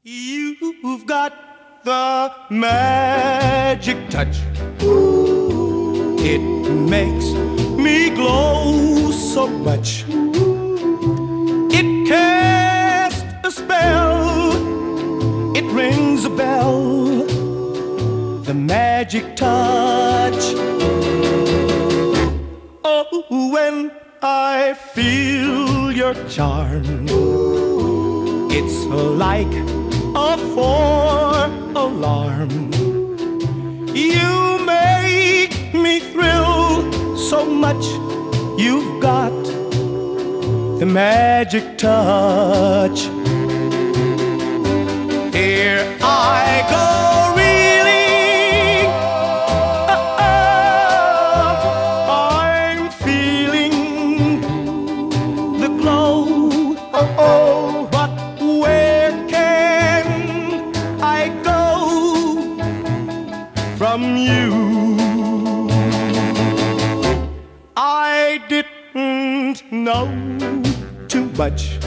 You've got the magic touch. It makes me glow so much. It casts a spell. It rings a bell. The magic touch. Oh, when I feel your charm, it's like a four-alarm. You make me thrill so much. You've got the magic touch. Here I go, reeling. I'm feeling the glow. But where can I go from you? I didn't know too much,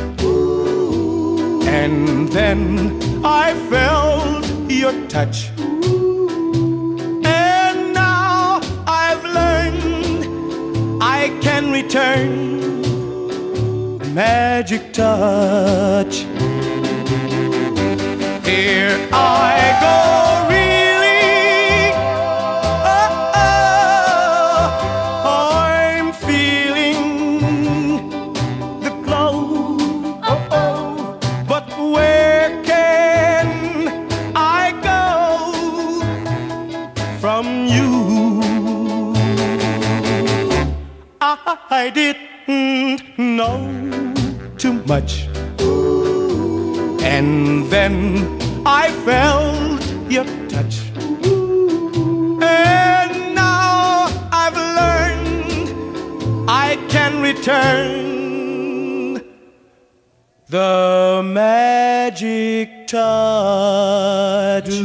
and then I felt your touch, and now I've learned I can return the magic touch. Here I go, reeling. I'm feeling the glow. But where can I go from you? I didn't know too much, and then I felt your touch, and now I've learned I can return the magic touch.